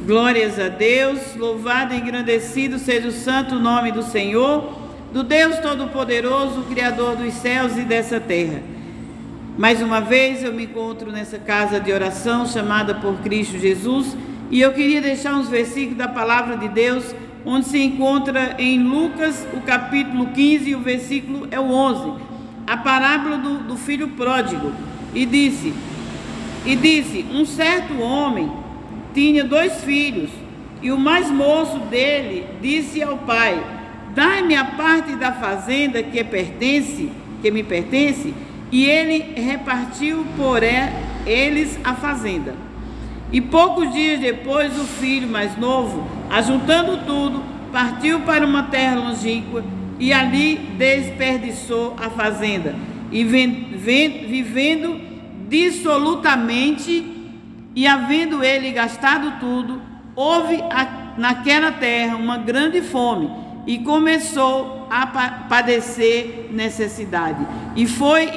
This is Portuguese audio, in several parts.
Glórias a Deus, louvado e engrandecido seja o santo nome do Senhor, do Deus Todo-Poderoso, Criador dos céus e dessa terra. Mais uma vez eu me encontro nessa casa de oração chamada por Cristo Jesus, e eu queria deixar uns versículos da palavra de Deus, onde se encontra em Lucas, o capítulo 15, e o versículo é o 11, a parábola do filho pródigo. E disse, um certo homem tinha 2 filhos, e o mais moço dele disse ao pai: dai-me a parte da fazenda que me pertence, e ele repartiu por eles a fazenda. E poucos dias depois, o filho mais novo, ajuntando tudo, partiu para uma terra longínqua, e ali desperdiçou a fazenda, e vivendo dissolutamente, e havendo ele gastado tudo, houve naquela terra uma grande fome, e começou a padecer necessidade. E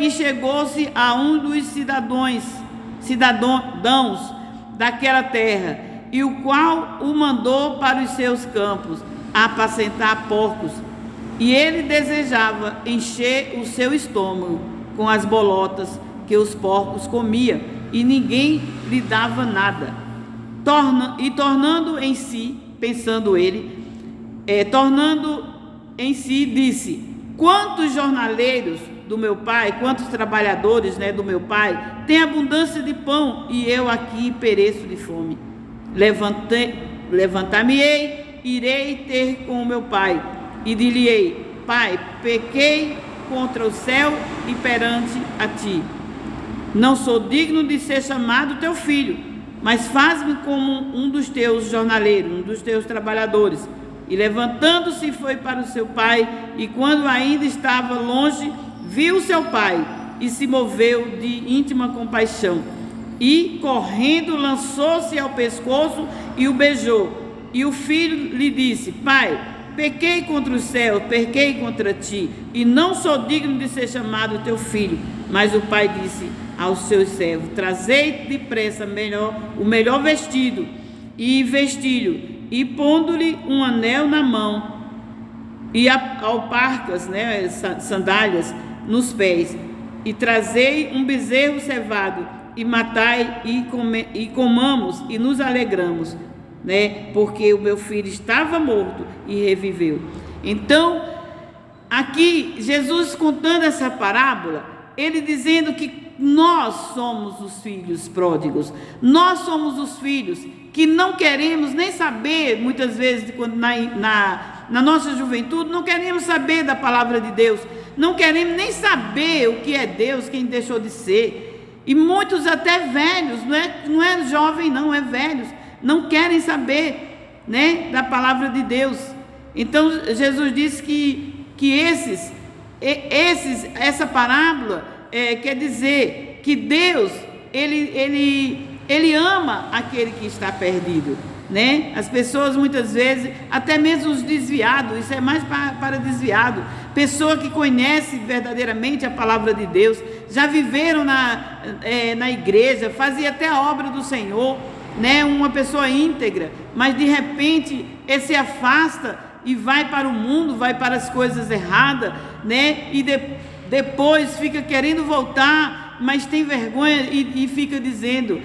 chegou-se a um dos cidadãos daquela terra, e o qual o mandou para os seus campos a apacentar porcos. E ele desejava encher o seu estômago com as bolotas que os porcos comiam, e ninguém lhe dava nada. Tornando em si, disse: quantos jornaleiros do meu pai, quantos trabalhadores, do meu pai, têm abundância de pão, e eu aqui pereço de fome. Levantar-me-ei, irei ter com o meu pai, e dir-lhe-ei: pai, pequei contra o céu e perante a ti. Não sou digno de ser chamado teu filho, mas faz-me como um dos teus jornaleiros, um dos teus trabalhadores. E levantando-se foi para o seu pai, e quando ainda estava longe, viu seu pai, e se moveu de íntima compaixão, e correndo lançou-se ao pescoço e o beijou. E o filho lhe disse: pai, pequei contra o céu, pequei contra ti, e não sou digno de ser chamado teu filho. Mas o pai disse aos seus servos: trazei depressa o melhor vestido, e vestilho, e pondo-lhe um anel na mão, e alparcas, sandálias nos pés, e trazei um bezerro cevado, e matai, e comamos, e nos alegramos, porque o meu filho estava morto e reviveu. Então, aqui Jesus contando essa parábola, ele dizendo que nós somos os filhos pródigos, nós somos os filhos que não queremos nem saber, muitas vezes, quando na nossa juventude, não queremos saber da palavra de Deus, não queremos nem saber o que é Deus, quem deixou de ser, e muitos até velhos, não é jovem não, é velhos, não querem saber, da palavra de Deus. Então Jesus disse que essa parábola quer dizer que Deus ele ama aquele que está perdido, As pessoas muitas vezes, até mesmo os desviados, isso é mais para desviado, pessoa que conhece verdadeiramente a palavra de Deus, já viveram na igreja, fazia até a obra do Senhor, uma pessoa íntegra, mas de repente ele se afasta e vai para o mundo, vai para as coisas erradas, e depois fica querendo voltar, mas tem vergonha e fica dizendo: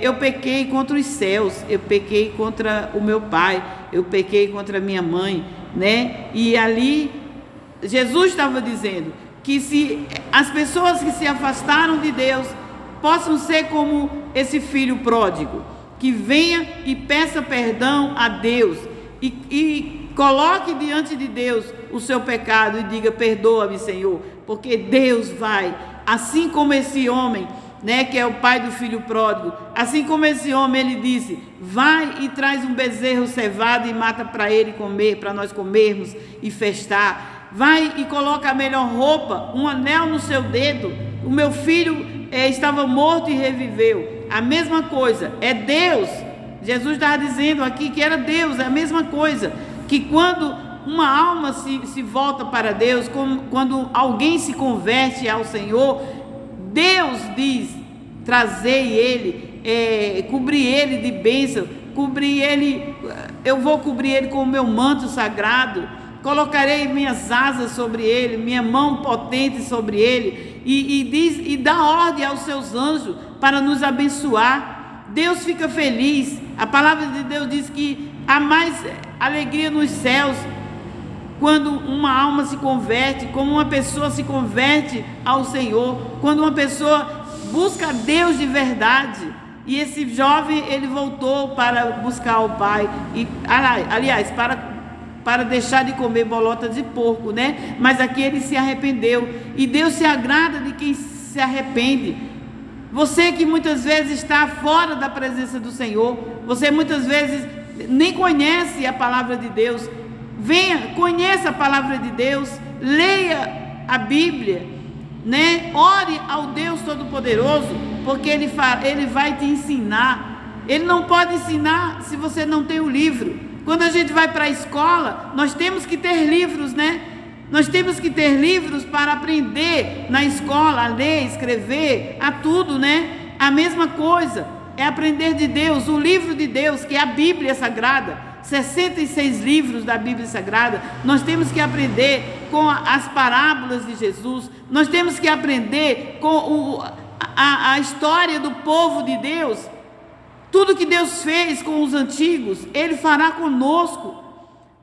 eu pequei contra os céus, eu pequei contra o meu pai, eu pequei contra a minha mãe, E ali Jesus estava dizendo que se as pessoas que se afastaram de Deus possam ser como esse filho pródigo, que venha e peça perdão a Deus, e coloque diante de Deus o seu pecado e diga: perdoa-me, Senhor, porque Deus vai, assim como esse homem, que é o pai do filho pródigo, assim como esse homem, ele disse: vai e traz um bezerro cevado e mata para ele comer, para nós comermos e festar. Vai e coloca a melhor roupa, um anel no seu dedo. O meu filho estava morto e reviveu. A mesma coisa, é Deus. Jesus estava dizendo aqui que era Deus, é a mesma coisa, que quando uma alma se volta para Deus, quando alguém se converte ao Senhor, Deus diz: trazei ele, cobrir ele de bênção, eu vou cobrir ele com o meu manto sagrado, colocarei minhas asas sobre ele, minha mão potente sobre ele, e dá ordem aos seus anjos para nos abençoar. Deus fica feliz. A palavra de Deus diz que há mais alegria nos céus quando uma alma se converte, como uma pessoa se converte ao Senhor, quando uma pessoa busca Deus de verdade. E esse jovem, ele voltou para buscar o pai, aliás, para deixar de comer bolota de porco, né? Mas aqui ele se arrependeu, e Deus se agrada de quem se arrepende. Você que muitas vezes está fora da presença do Senhor, você muitas vezes nem conhece a palavra de Deus, venha, conheça a palavra de Deus, leia a Bíblia, né? Ore ao Deus Todo-Poderoso, porque Ele vai te ensinar. Ele não pode ensinar se você não tem o livro. Quando a gente vai para a escola, nós temos que ter livros, né? Nós temos que ter livros para aprender na escola, a ler, escrever, a tudo, né? A mesma coisa é aprender de Deus, o livro de Deus, que é a Bíblia Sagrada. 66 livros da Bíblia Sagrada. Nós temos que aprender com as parábolas de Jesus. Nós temos que aprender com a história do povo de Deus. Tudo que Deus fez com os antigos, Ele fará conosco.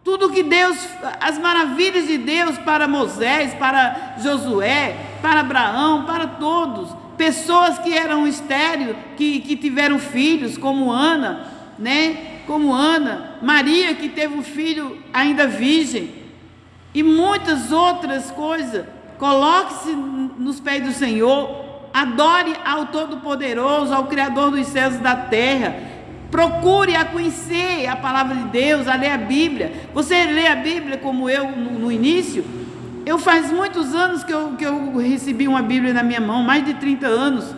Tudo que Deus, as maravilhas de Deus para Moisés, para Josué, para Abraão, para todos. Pessoas que eram estéreis, que tiveram filhos, como Ana, né? Como Ana, Maria, que teve um filho ainda virgem, e muitas outras coisas. Coloque-se nos pés do Senhor, adore ao Todo-Poderoso, ao Criador dos céus e da terra. Procure a conhecer a palavra de Deus, a ler a Bíblia. Você lê a Bíblia como eu no início? Eu faz muitos anos que eu recebi uma Bíblia na minha mão, mais de 30 anos.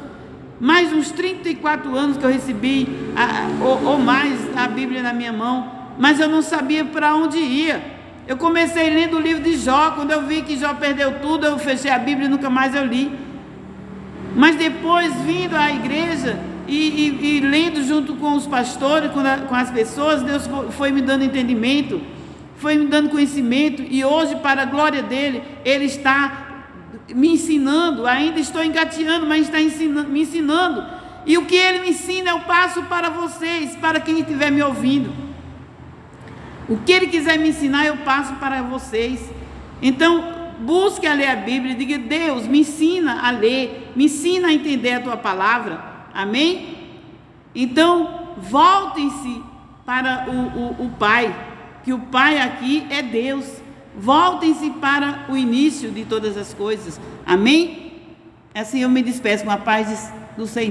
Mais uns 34 anos que eu recebi, ou mais, a Bíblia na minha mão, mas eu não sabia para onde ia. Eu comecei lendo o livro de Jó. Quando eu vi que Jó perdeu tudo, eu fechei a Bíblia e nunca mais eu li. Mas depois, vindo à igreja e lendo junto com os pastores, com as pessoas, Deus foi me dando entendimento, foi me dando conhecimento, e hoje, para a glória dele, Ele está me ensinando. Ainda estou engateando, mas está me ensinando, e o que Ele me ensina eu passo para vocês, para quem estiver me ouvindo. O que Ele quiser me ensinar eu passo para vocês. Então busque a ler a Bíblia e diga: Deus, me ensina a ler, me ensina a entender a Tua palavra. Amém? Então voltem-se para o Pai, que o Pai aqui é Deus. Voltem-se para o início de todas as coisas. Amém? Assim eu me despeço com a paz do Senhor.